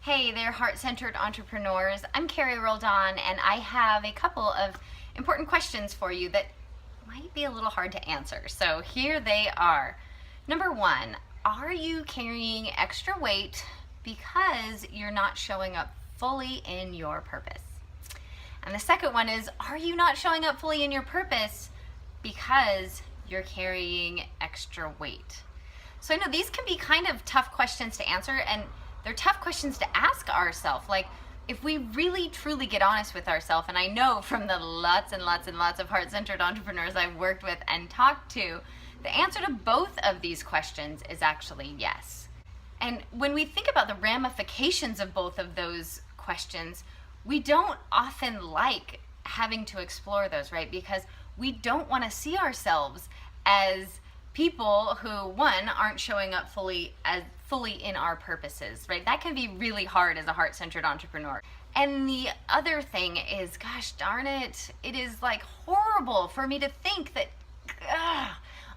Hey there, heart-centered entrepreneurs. I'm Carrie Roldan, and I have a couple of important questions for you that might be a little hard to answer. So here they are. Number one, are you carrying extra weight because you're not showing up fully in your purpose? And the second one is, are you not showing up fully in your purpose because you're carrying extra weight? So I know these can be kind of tough questions to answer, and they're tough questions to ask ourselves. Like, if we really truly get honest with ourselves, and I know from the lots and lots and lots of heart-centered entrepreneurs I've worked with and talked to, the answer to both of these questions is actually yes. And when we think about the ramifications of both of those questions, we don't often like having to explore those, right? Because we don't want to see ourselves as people who, one, aren't showing up fully in our purposes, right? That can be really hard as a heart-centered entrepreneur. And the other thing is, gosh darn it, it is like horrible for me to think that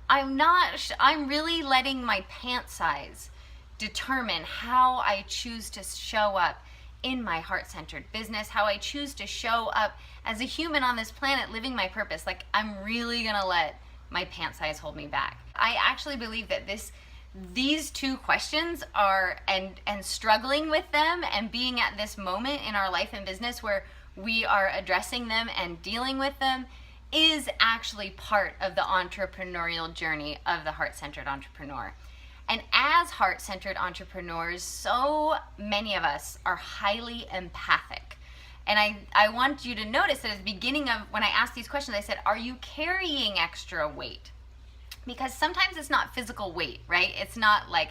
I'm really letting my pant size determine how I choose to show up in my heart-centered business, how I choose to show up as a human on this planet living my purpose. Like, I'm really gonna let my pant size hold me back. I actually believe that these two questions are, and struggling with them and being at this moment in our life and business where we are addressing them and dealing with them, is actually part of the entrepreneurial journey of the heart-centered entrepreneur. And as heart-centered entrepreneurs, so many of us are highly empathic. And I want you to notice that at the beginning of when I asked these questions, I said, are you carrying extra weight? Because sometimes it's not physical weight, right? It's not like,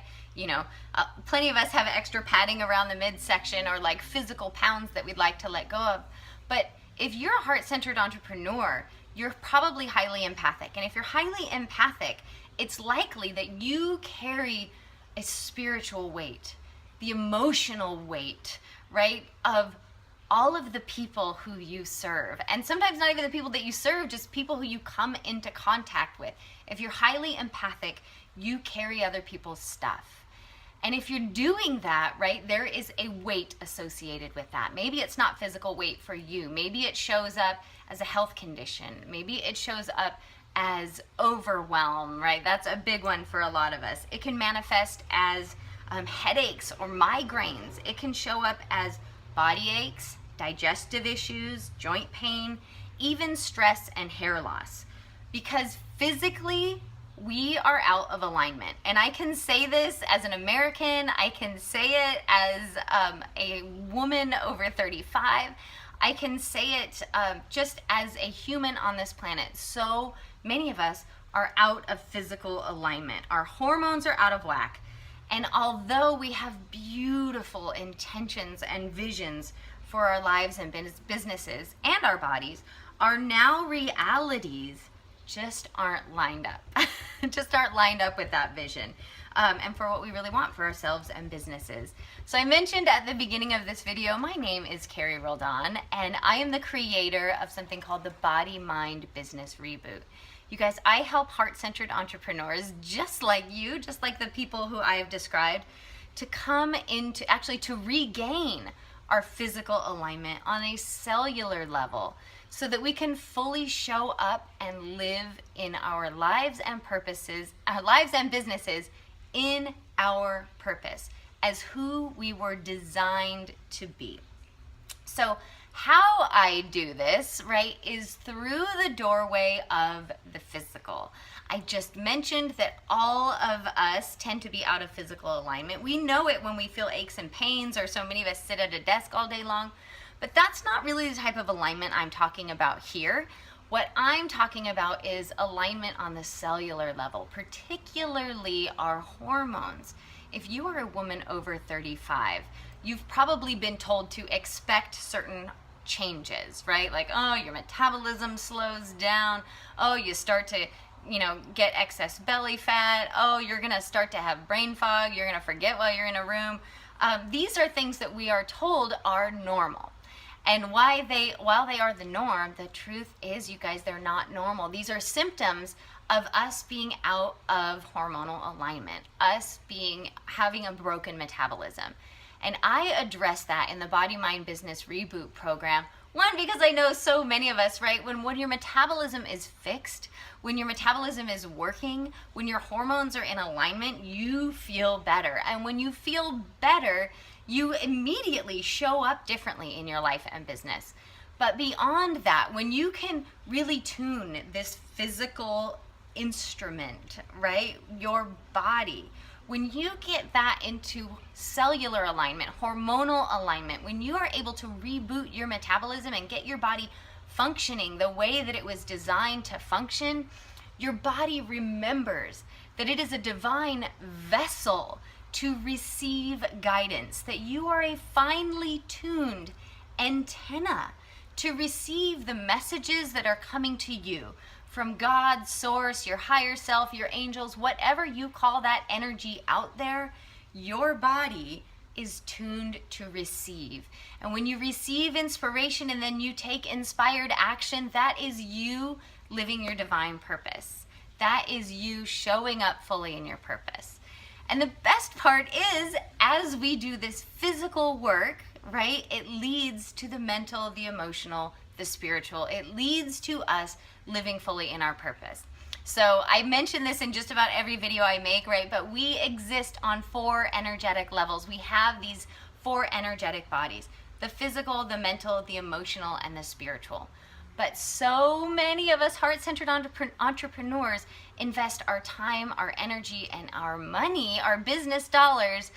plenty of us have extra padding around the midsection or like physical pounds that we'd like to let go of. But if you're a heart-centered entrepreneur, you're probably highly empathic. And if you're highly empathic, it's likely that you carry a spiritual weight, the emotional weight, right, of all of the people who you serve. And sometimes not even the people that you serve, just people who you come into contact with. If you're highly empathic, you carry other people's stuff. And if you're doing that, right, there is a weight associated with that. Maybe it's not physical weight for you. Maybe it shows up as a health condition. Maybe it shows up as overwhelm, right? That's a big one for a lot of us. It can manifest as headaches or migraines. It can show up as body aches, digestive issues, joint pain, even stress and hair loss. Because physically, we are out of alignment. And I can say this as an American, I can say it as a woman over 35, I can say it just as a human on this planet. So many of us are out of physical alignment. Our hormones are out of whack. And although we have beautiful intentions and visions for our lives and businesses and our bodies, our now realities just aren't lined up. Just aren't lined up with that vision and for what we really want for ourselves and businesses. So I mentioned at the beginning of this video, my name is Carrie Roldan, and I am the creator of something called the Body Mind Business Reboot. You guys, I help heart-centered entrepreneurs just like you, just like the people who I have described, to come into, actually to regain our physical alignment on a cellular level so that we can fully show up and live in our lives and purposes, our lives and businesses in our purpose as who we were designed to be. So how I do this, right, is through the doorway of the physical. I just mentioned that all of us tend to be out of physical alignment. We know it when we feel aches and pains, or so many of us sit at a desk all day long, but that's not really the type of alignment I'm talking about here. What I'm talking about is alignment on the cellular level, particularly our hormones. If you are a woman over 35, you've probably been told to expect certain changes, right? Like, oh, your metabolism slows down. Oh, you start to, get excess belly fat. Oh, you're going to start to have brain fog. You're going to forget while you're in a room. These are things that we are told are normal. And while they are the norm, the truth is, you guys, they're not normal. These are symptoms of us being out of hormonal alignment, us having a broken metabolism. And I address that in the Body, Mind, Business Reboot program. One, because I know so many of us, right? When your metabolism is fixed, when your metabolism is working, when your hormones are in alignment, you feel better. And when you feel better, you immediately show up differently in your life and business. But beyond that, when you can really tune this physical instrument, right? Your body, when you get that into cellular alignment, hormonal alignment, when you are able to reboot your metabolism and get your body functioning the way that it was designed to function, your body remembers that it is a divine vessel to receive guidance, that you are a finely tuned antenna to receive the messages that are coming to you from God, source, your higher self, your angels, whatever you call that energy out there. Your body is tuned to receive. And when you receive inspiration and then you take inspired action, that is you living your divine purpose. That is you showing up fully in your purpose. And the best part is, as we do this physical work, right, it leads to the mental, the emotional, the spiritual. It leads to us living fully in our purpose. So I mention this in just about every video I make, right? But we exist on 4 energetic levels. We have these 4 energetic bodies: the physical, the mental, the emotional, and the spiritual. But so many of us heart-centered entrepreneurs invest our time, our energy, and our money, our business dollars,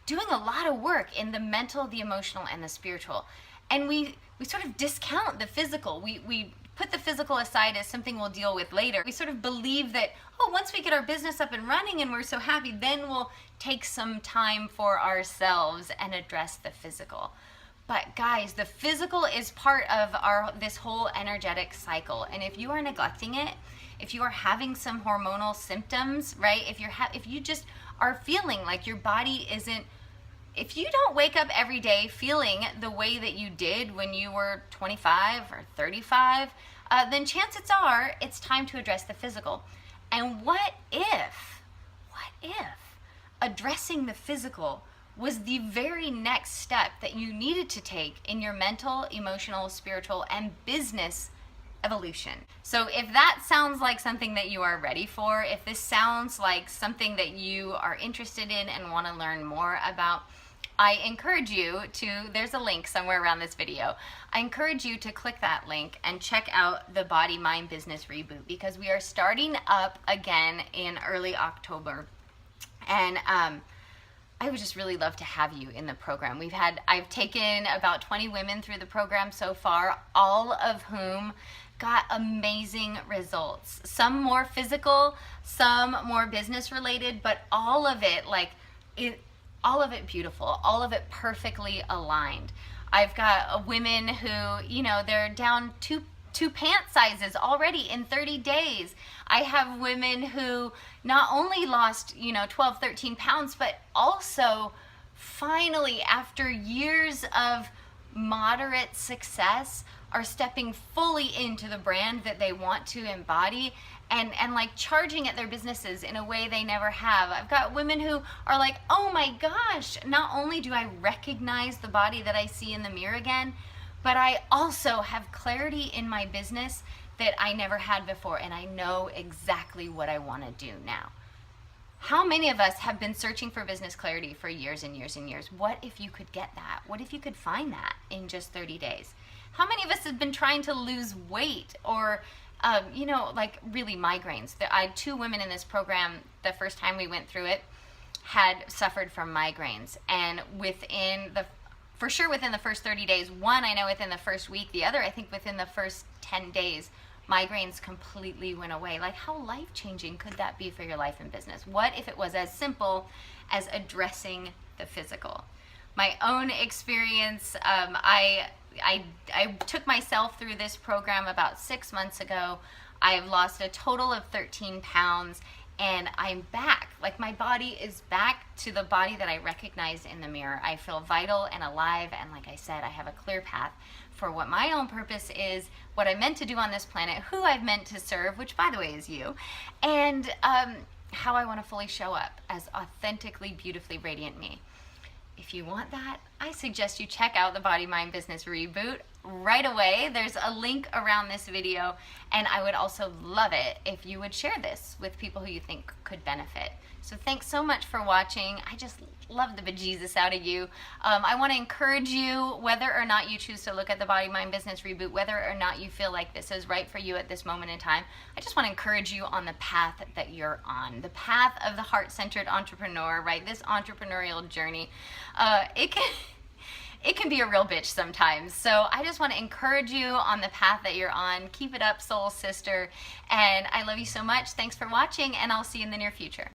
doing a lot of work in the mental, the emotional, and the spiritual. And we sort of discount the physical. We put the physical aside as something we'll deal with later. We sort of believe that, oh, once we get our business up and running and we're so happy, then we'll take some time for ourselves and address the physical. But guys, the physical is part of this whole energetic cycle. And if you are neglecting it, if you are having some hormonal symptoms, right? If you just are feeling like your body isn't, if you don't wake up every day feeling the way that you did when you were 25 or 35, then chances are it's time to address the physical. And what if addressing the physical was the very next step that you needed to take in your mental, emotional, spiritual, and business evolution? So if that sounds like something that you are ready for, if this sounds like something that you are interested in and want to learn more about, I encourage you to, there's a link somewhere around this video. I encourage you to click that link and check out the Body, Mind, Business Reboot, because we are starting up again in early October. And I would just really love to have you in the program. I've taken about 20 women through the program so far, all of whom got amazing results. Some more physical, some more business related, but all of it all of it beautiful, all of it perfectly aligned. I've got women who, they're down two pant sizes already in 30 days. I have women who not only lost, 12, 13 pounds, but also finally, after years of moderate success, are stepping fully into the brand that they want to embody and like charging at their businesses in a way they never have. I've got women who are like, oh my gosh, not only do I recognize the body that I see in the mirror again, but I also have clarity in my business that I never had before, and I know exactly what I want to do now. How many of us have been searching for business clarity for years and years and years? What if you could get that? What if you could find that in just 30 days? How many of us have been trying to lose weight or, like really migraines? I had 2 women in this program, the first time we went through it, had suffered from migraines. And for sure within the first 30 days, one I know within the first week, the other I think within the first 10 days, migraines completely went away. Like, how life-changing could that be for your life and business? What if it was as simple as addressing the physical? My own experience, I took myself through this program about 6 months ago. I have lost a total of 13 pounds, and I'm back. Like, my body is back to the body that I recognized in the mirror. I feel vital and alive, and like I said, I have a clear path for what my own purpose is, what I'm meant to do on this planet, who I've meant to serve, which by the way is you, and how I want to fully show up as authentically, beautifully radiant me. if you want that, I suggest you check out the Body Mind Business Reboot right away. There's a link around this video, and I would also love it if you would share this with people who you think could benefit. So thanks so much for watching. I just love the bejesus out of you. I want to encourage you, whether or not you choose to look at the Body Mind Business Reboot, whether or not you feel like this is right for you at this moment in time, I just want to encourage you on the path that you're on, the path of the heart-centered entrepreneur, right? This entrepreneurial journey. It can be a real bitch sometimes. So I just want to encourage you on the path that you're on. Keep it up, soul sister. And I love you so much. Thanks for watching, and I'll see you in the near future.